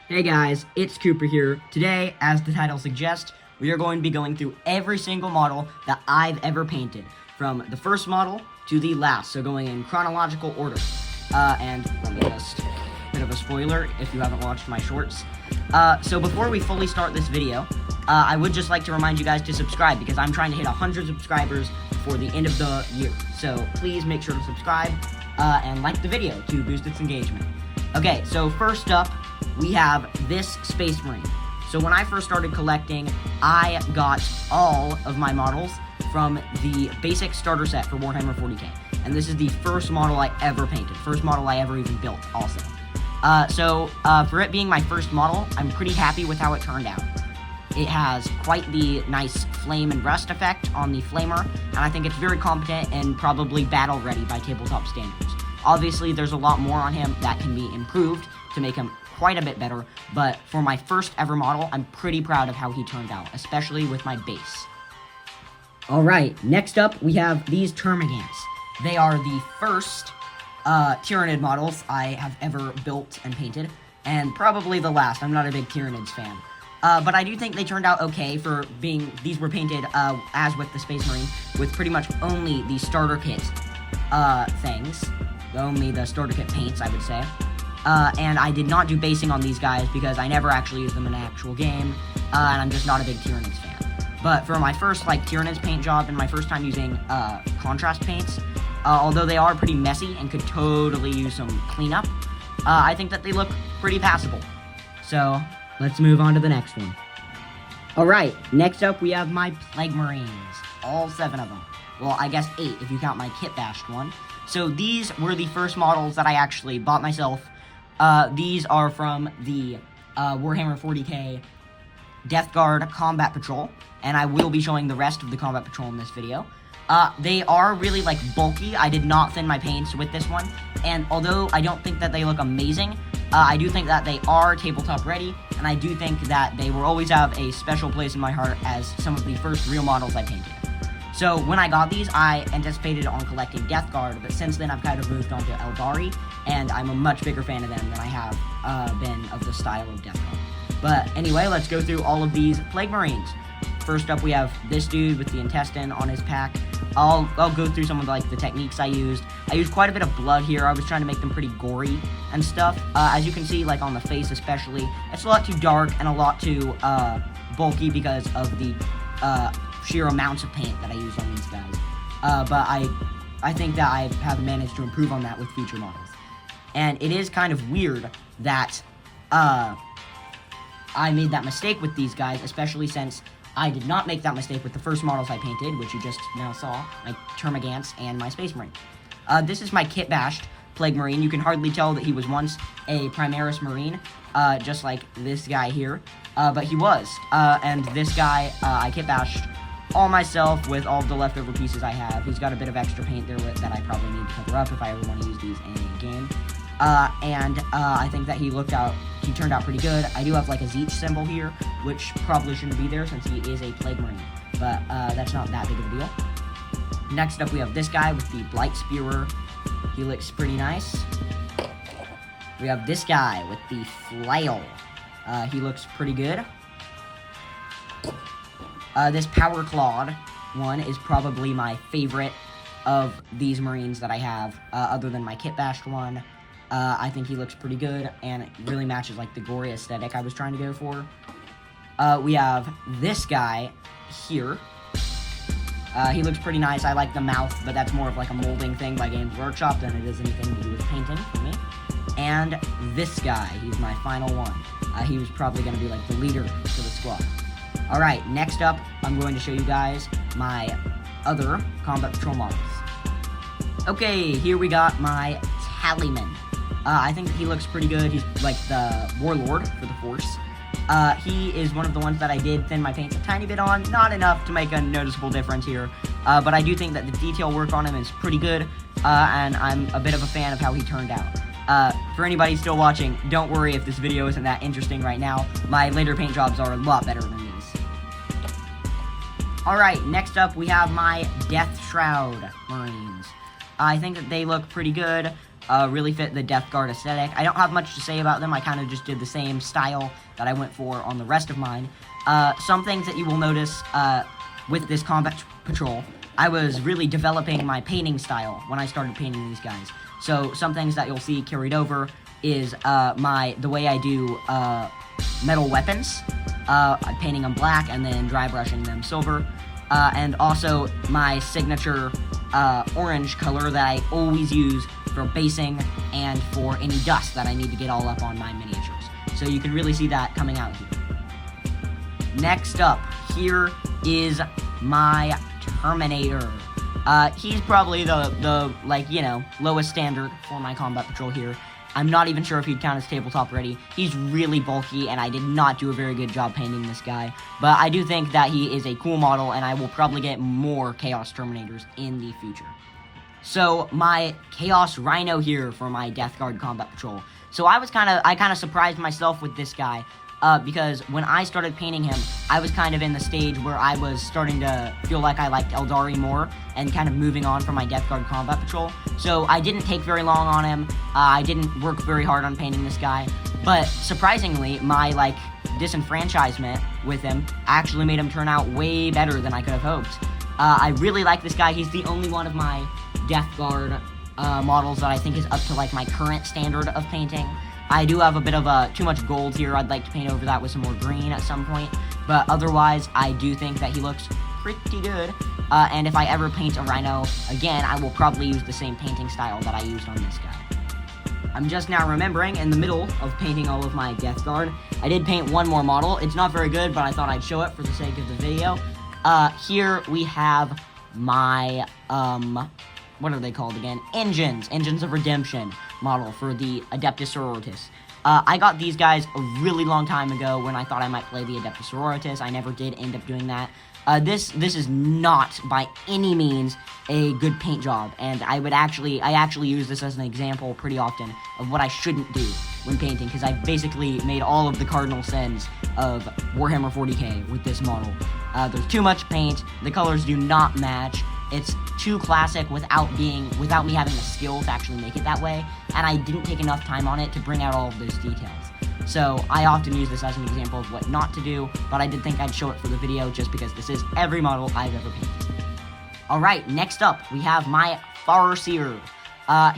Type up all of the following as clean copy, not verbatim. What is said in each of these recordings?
Hey guys, it's Cooper here. Today, as the title suggests, we are going to be going through every single model that I've ever painted, from the first model to the last, so going in chronological order. And let me just, bit of a spoiler if you haven't watched my shorts. So before we fully start this video, I would just like to remind you guys to subscribe, because I'm trying to hit 100 subscribers before the end of the year. So please make sure to subscribe, and like the video to boost its engagement. Okay, so first up, we have this Space Marine. So when I first started collecting, I got all of my models from the basic starter set for Warhammer 40k. And this is the first model I ever painted, first model I ever even built also. For it being my first model, I'm pretty happy with how it turned out. It has quite the nice flame and rust effect on the flamer, and I think it's very competent and probably battle ready by tabletop standards. Obviously, there's a lot more on him that can be improved to make him quite a bit better, but for my first ever model, I'm pretty proud of how he turned out, especially with my base. Alright, next up, we have these Termagants. They are the first Tyrannid models I have ever built and painted, and probably the last. I'm not a big Tyrannids fan. But I do think they turned out okay for being, these were painted, as with the Space Marine, with pretty much only the starter kit, things. Only the starter kit paints, I would say. And I did not do basing on these guys because I never actually used them in an actual game, and I'm just not a big Tyranids fan. But for my first, Tyranids paint job and my first time using, contrast paints, although they are pretty messy and could totally use some cleanup, I think that they look pretty passable. So, let's move on to the next one. Alright, next up we have my Plague Marines. All 7 of them. Well, I guess 8 if you count my kit bashed one. So these were the first models that I actually bought myself. These are from the Warhammer 40k Death Guard Combat Patrol, and I will be showing the rest of the Combat Patrol in this video. They are really, bulky. I did not thin my paints with this one, and although I don't think that they look amazing, I do think that they are tabletop ready, and I do think that they will always have a special place in my heart as some of the first real models I painted. So when I got these, I anticipated on collecting Death Guard, but since then I've kind of moved on to Eldari, and I'm a much bigger fan of them than I have been of the style of Death Guard. But anyway, let's go through all of these Plague Marines. First up, we have this dude with the intestine on his pack. I'll go through some of the techniques I used. I used quite a bit of blood here. I was trying to make them pretty gory and stuff. As you can see, on the face especially, it's a lot too dark and a lot too bulky because of the sheer amounts of paint that I used on these guys. But I think that I have managed to improve on that with future models. And it is kind of weird that I made that mistake with these guys, especially since I did not make that mistake with the first models I painted, which you just now saw, my Termagants and my Space Marine. This is my kit bashed Plague Marine. You can hardly tell that he was once a Primaris Marine, just like this guy here, but he was. And this guy, I kit bashed all myself with all of the leftover pieces I have. He's got a bit of extra paint there that I probably need to cover up if I ever want to use these in a game. I think that he turned out pretty good. I do have a Zeech symbol here, which probably shouldn't be there since he is a Plague Marine, but that's not that big of a deal. Next up we have this guy with the Blight Spearer. He looks pretty nice. We have this guy with the Flail. He looks pretty good. This Power Clawed one is probably my favorite of these Marines that I have, other than my kit bashed one. I think he looks pretty good, and it really matches the gory aesthetic I was trying to go for. We have this guy here. He looks pretty nice. I like the mouth, but that's more of a molding thing by Games Workshop than it is anything to do with painting for me. And this guy, he's my final one. He was probably going to be the leader for the squad. Alright, next up, I'm going to show you guys my other Combat Patrol models. Okay, here we got my Tallyman. I think he looks pretty good. He's the Warlord for the Force. He is one of the ones that I did thin my paints a tiny bit on. Not enough to make a noticeable difference here. But I do think that the detail work on him is pretty good. And I'm a bit of a fan of how he turned out. For anybody still watching, don't worry if this video isn't that interesting right now. My later paint jobs are a lot better than these. Alright, next up we have my Death Shroud Marines. I think that they look pretty good. really fit the Death Guard aesthetic. I don't have much to say about them. I kind of just did the same style that I went for on the rest of mine. Some things that you will notice with this combat patrol, I was really developing my painting style when I started painting these guys. So some things that you'll see carried over is the way I do metal weapons, painting them black and then dry brushing them silver, and also my signature orange color that I always use for basing and for any dust that I need to get all up on my miniatures. So you can really see that coming out here. Next up, here is my Terminator. He's probably the like, you know, lowest standard for my combat patrol here. I'm not even sure if he'd count as tabletop ready. He's really bulky, and I did not do a very good job painting this guy. But I do think that he is a cool model, and I will probably get more Chaos Terminators in the future. So, my Chaos Rhino here for my Death Guard Combat Patrol. So I kind of surprised myself with this guy. Because when I started painting him, I was kind of in the stage where I was starting to feel like I liked Eldari more and kind of moving on from my Death Guard Combat Patrol. So I didn't take very long on him. I didn't work very hard on painting this guy. But surprisingly, my, like, disenfranchisement with him actually made him turn out way better than I could have hoped. I really like this guy. He's the only one of my Death Guard models that I think is up to, like, my current standard of painting. I do have a bit of too much gold here. I'd like to paint over that with some more green at some point. But otherwise, I do think that he looks pretty good. And if I ever paint a Rhino again, I will probably use the same painting style that I used on this guy. I'm just now remembering, in the middle of painting all of my Death Guard, I did paint one more model. It's not very good, but I thought I'd show it for the sake of the video. Here we have my, what are they called again? Engines of Redemption model for the Adeptus Sororitas. I got these guys a really long time ago when I thought I might play the Adeptus Sororitas. I never did end up doing that. This is not by any means a good paint job, and I actually use this as an example pretty often of what I shouldn't do when painting, because I've basically made all of the cardinal sins of Warhammer 40k with this model. There's too much paint, the colors do not match, it's too classic without me having the skill to actually make it that way, and I didn't take enough time on it to bring out all of those details. So I often use this as an example of what not to do, but I did think I'd show it for the video just because this is every model I've ever painted. Alright, next up, we have my Farseer.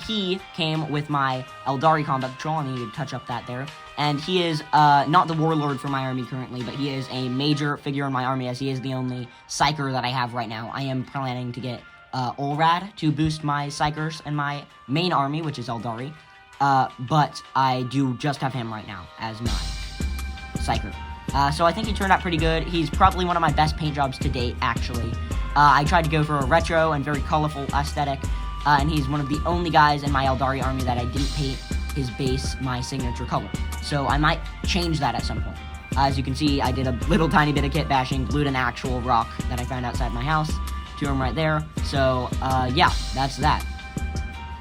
He came with my Eldari Combat Patrol. I needed to touch up that there. And he is not the warlord for my army currently, but he is a major figure in my army, as he is the only psyker that I have right now. I am planning to get Olrad to boost my psykers in my main army, which is Eldari. But I do just have him right now as my psyker. So I think he turned out pretty good. He's probably one of my best paint jobs to date, actually. I tried to go for a retro and very colorful aesthetic, and he's one of the only guys in my Eldari army that I didn't paint his base my signature color. So I might change that at some point. As you can see, I did a little tiny bit of kit bashing, glued an actual rock that I found outside my house to him right there. So, yeah, that's that.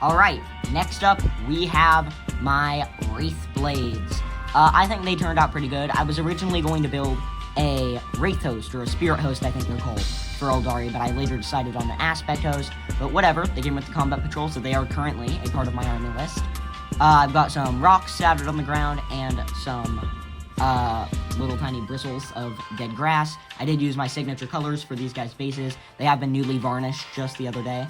Alright, next up, we have my Wraith Blades. I think they turned out pretty good. I was originally going to build a Wraith Host, or a Spirit Host, I think they're called, for Eldari, but I later decided on the Aspect Host. But whatever, they came with the Combat Patrol, so they are currently a part of my army list. I've got some rocks scattered on the ground, and some little tiny bristles of dead grass. I did use my signature colors for these guys' bases. They have been newly varnished just the other day.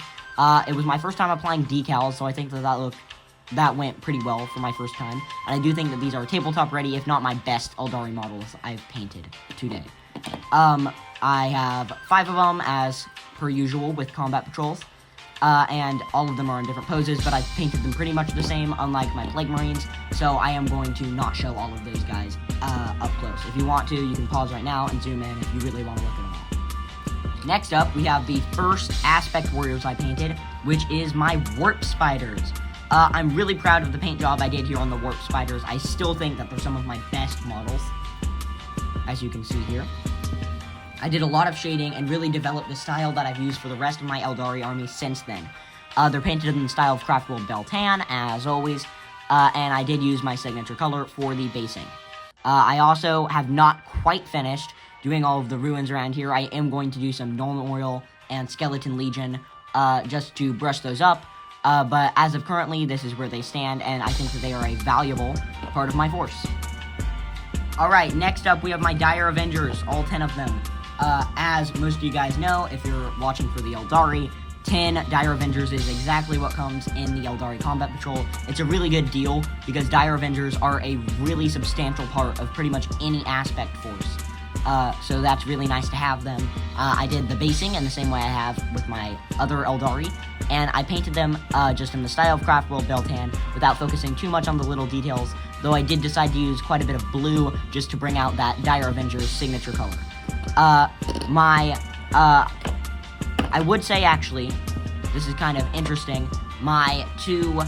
It was my first time applying decals, so I think that went pretty well for my first time. And I do think that these are tabletop ready, if not my best Eldari models I've painted today. I have 5 of them, as per usual, with Combat Patrols. And all of them are in different poses, but I've painted them pretty much the same, unlike my Plague Marines, so I am going to not show all of those guys up close. If you want to, you can pause right now and zoom in if you really want to look at them all. Next up, we have the first Aspect Warriors I painted, which is my Warp Spiders. I'm really proud of the paint job I did here on the Warp Spiders. I still think that they're some of my best models, as you can see here. I did a lot of shading and really developed the style that I've used for the rest of my Eldari army since then. They're painted in the style of Craftworld Beltan, as always, and I did use my signature color for the basing. I also have not quite finished doing all of the ruins around here. I am going to do some Nuln Oil and Skeleton Legion just to brush those up. but as of currently, this is where they stand, and I think that they are a valuable part of my force. Alright, next up we have my Dire Avengers, all 10 of them. As most of you guys know, if you're watching for the Eldari, 10 Dire Avengers is exactly what comes in the Eldari Combat Patrol. It's a really good deal, because Dire Avengers are a really substantial part of pretty much any aspect force. So that's really nice to have them. I did the basing in the same way I have with my other Eldari, and I painted them just in the style of Craft World Beltan, without focusing too much on the little details, though I did decide to use quite a bit of blue just to bring out that Dire Avengers signature color. I would say, actually, this is kind of interesting, my 2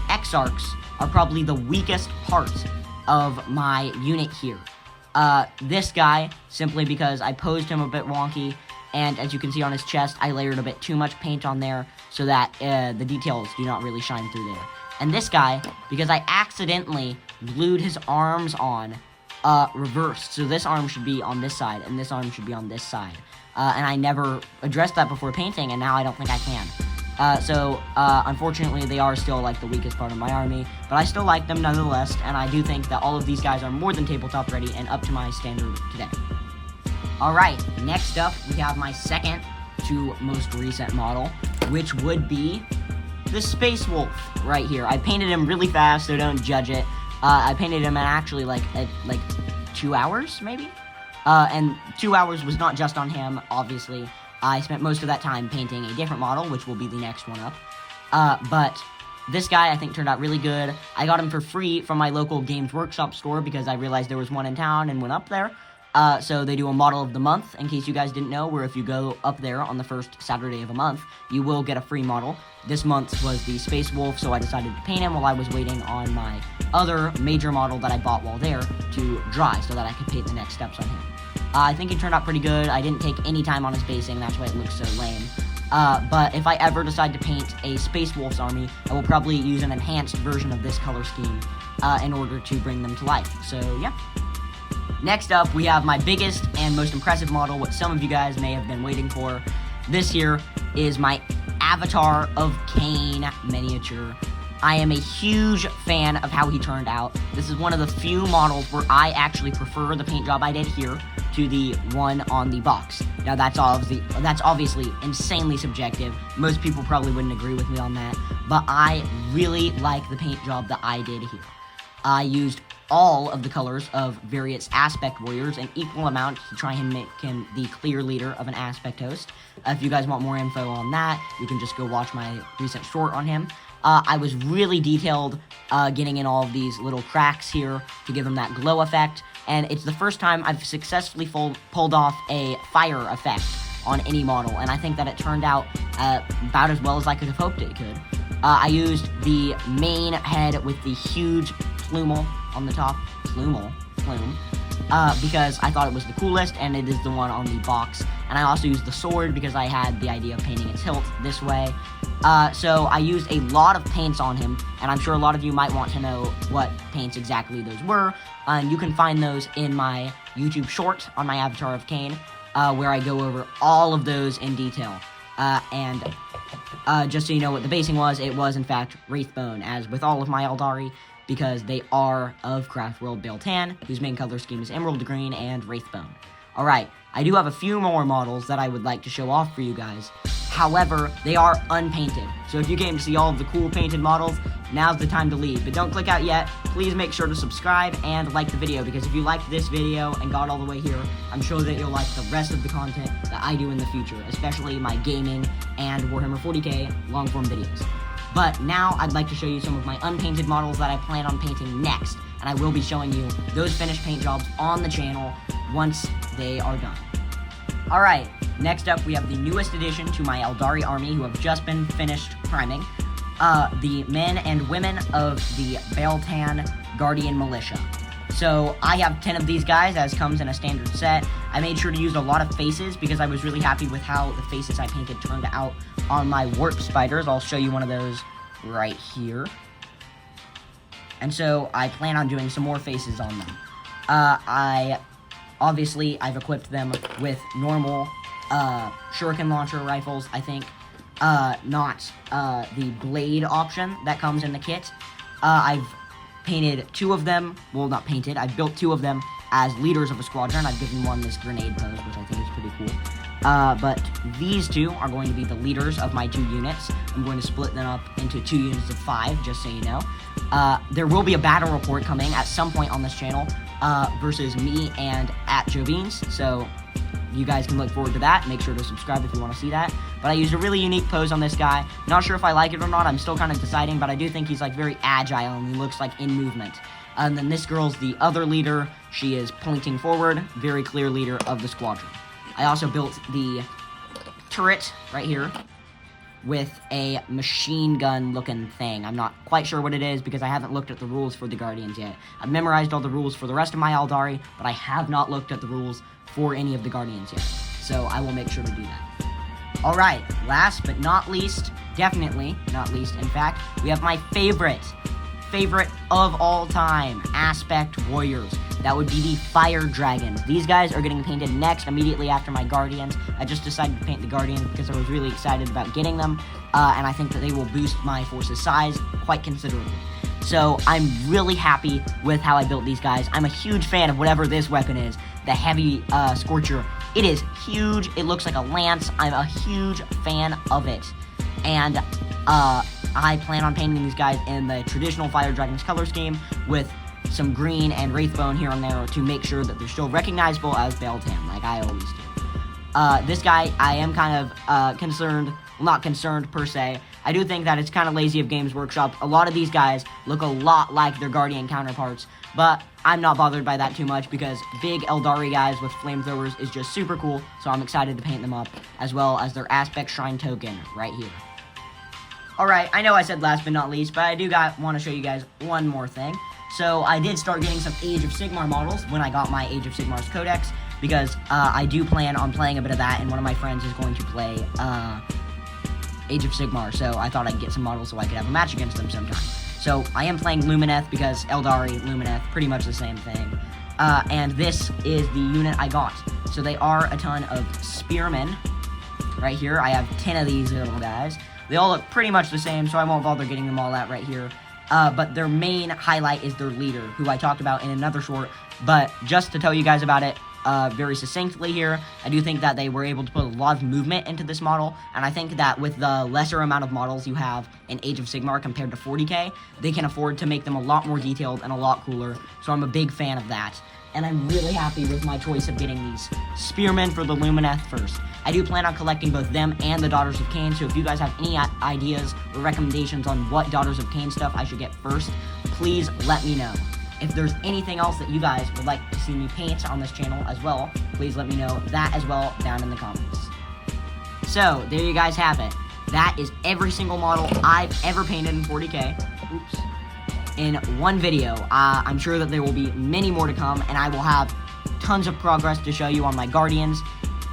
Exarchs are probably the weakest part of my unit here. This guy, simply because I posed him a bit wonky, and as you can see on his chest, I layered a bit too much paint on there, so that the details do not really shine through there. And this guy, because I accidentally glued his arms on, reversed, so this arm should be on this side, and this arm should be on this side. And I never addressed that before painting, and now I don't think I can. Unfortunately, they are still, like, the weakest part of my army, but I still like them nonetheless, and I do think that all of these guys are more than tabletop ready and up to my standard today. Alright, next up, we have my second to most recent model, which would be the Space Wolf right here. I painted him really fast, so don't judge it. I painted him in actually, like 2 hours, maybe? And 2 hours was not just on him, obviously. I spent most of that time painting a different model, which will be the next one up. But this guy, I think, turned out really good. I got him for free from my local Games Workshop store because I realized there was one in town and went up there. So they do a model of the month, in case you guys didn't know, where if you go up there on the first Saturday of a month, you will get a free model. This month was the Space Wolf, so I decided to paint him while I was waiting on my other major model that I bought while there to dry, so that I could paint the next steps on him. I think he turned out pretty good. I didn't take any time on his basing, that's why it looks so lame. But if I ever decide to paint a Space Wolf's army, I will probably use an enhanced version of this color scheme in order to bring them to life. So, yeah. Next up, we have my biggest and most impressive model, what some of you guys may have been waiting for. This here is my Avatar of Cain miniature. I am a huge fan of how he turned out. This is one of the few models where I actually prefer the paint job I did here to the one on the box. Now, that's obviously insanely subjective. Most people probably wouldn't agree with me on that, but I really like the paint job that I did here. I used all of the colors of various aspect warriors in equal amounts to try and make him the clear leader of an aspect host. If you guys want more info on that, you can just go watch my recent short on him. I was really detailed getting in all of these little cracks here to give him that glow effect, and it's the first time I've successfully pulled off a fire effect on any model, and I think that it turned out about as well as I could have hoped it could. I used the main head with the huge plume on the top, plume, because I thought it was the coolest, and it is the one on the box. And I also used the sword because I had the idea of painting its hilt this way. So I used a lot of paints on him, and I'm sure a lot of you might want to know what paints exactly those were. And you can find those in my YouTube short on my Avatar of Cain, where I go over all of those in detail. Just so you know what the basing was, it was in fact Wraithbone, as with all of my Eldari, because they are of Craft World Beltan, whose main color scheme is Emerald Green and Wraithbone. Alright, I do have a few more models that I would like to show off for you guys. However, they are unpainted, so if you came to see all of the cool painted models, now's the time to leave. But don't click out yet. Please make sure to subscribe and like the video, because if you liked this video and got all the way here, I'm sure that you'll like the rest of the content that I do in the future, especially my gaming and Warhammer 40k long-form videos. But now I'd like to show you some of my unpainted models that I plan on painting next, and I will be showing you those finished paint jobs on the channel once they are done. Alright, next up we have the newest addition to my Eldari army, who have just been finished priming, the men and women of the Beltan Guardian Militia. So I have 10 of these guys, as comes in a standard set. I made sure to use a lot of faces because I was really happy with how the faces I painted turned out on my warp spiders. I'll show you one of those right here. And so I plan on doing some more faces on them. Obviously, I've equipped them with normal shuriken launcher rifles, I think, not the blade option that comes in the kit. I've painted 2 of them. Well, not painted. I've built 2 of them as leaders of a squadron. I've given one this grenade pose, which I think is pretty cool. But these 2 are going to be the leaders of my 2 units. I'm going to split them up into 2 units of 5, just so you know. There will be a battle report coming at some point on this channel versus me and at Joe Beans. So you guys can look forward to that. Make sure to subscribe if you want to see that. But I used a really unique pose on this guy. Not sure if I like it or not. I'm still kind of deciding, but I do think he's like very agile and he looks like in movement. And then this girl's the other leader. She is pointing forward, very clear leader of the squadron. I also built the turret right here with a machine gun looking thing. I'm not quite sure what it is because I haven't looked at the rules for the Guardians yet. I've memorized all the rules for the rest of my Eldari, but I have not looked at the rules for any of the Guardians yet. So I will make sure to do that. Alright, last but not least, definitely not least, in fact, we have my favorite of all time, Aspect Warriors. That would be the Fire Dragons. These guys are getting painted next, immediately after my Guardians. I just decided to paint the Guardians because I was really excited about getting them, and I think that they will boost my force's size quite considerably. So I'm really happy with how I built these guys. I'm a huge fan of whatever this weapon is, the Heavy Scorcher. It is huge. It looks like a lance. I'm a huge fan of it. And I plan on painting these guys in the traditional Fire Dragons color scheme with some green and Wraithbone here and there to make sure that they're still recognizable as Beltan, like I always do. This guy, I am kind of concerned, well, not concerned per se. I do think that it's kind of lazy of Games Workshop. A lot of these guys look a lot like their Guardian counterparts, but I'm not bothered by that too much because big Eldari guys with flamethrowers is just super cool, so I'm excited to paint them up, as well as their Aspect Shrine token right here. Alright, I know I said last but not least, but I do want to show you guys one more thing. So I did start getting some Age of Sigmar models when I got my Age of Sigmar's Codex, because I do plan on playing a bit of that, and one of my friends is going to play Age of Sigmar, so I thought I'd get some models so I could have a match against them sometime. So I am playing Lumineth because Eldari, Lumineth, pretty much the same thing. And this is the unit I got. So they are a ton of Spearmen. Right here, I have 10 of these little guys. They all look pretty much the same, so I won't bother getting them all out right here. But their main highlight is their leader, who I talked about in another short. But just to tell you guys about it very succinctly here, I do think that they were able to put a lot of movement into this model. And I think that with the lesser amount of models you have in Age of Sigmar compared to 40k, they can afford to make them a lot more detailed and a lot cooler. So I'm a big fan of that. And I'm really happy with my choice of getting these Spearmen for the Lumineth first. I do plan on collecting both them and the Daughters of Cain, so if you guys have any ideas or recommendations on what Daughters of Cain stuff I should get first, please let me know. If there's anything else that you guys would like to see me paint on this channel as well, please let me know that as well down in the comments. So, there you guys have it. That is every single model I've ever painted in 40k. Oops. In one video. I'm sure that there will be many more to come, and I will have tons of progress to show you on my Guardians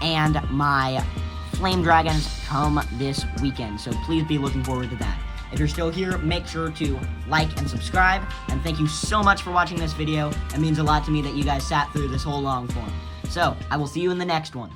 and my Flame Dragons come this weekend, so please be looking forward to that. If you're still here, make sure to like and subscribe, and thank you so much for watching this video. It means a lot to me that you guys sat through this whole long form. So, I will see you in the next one.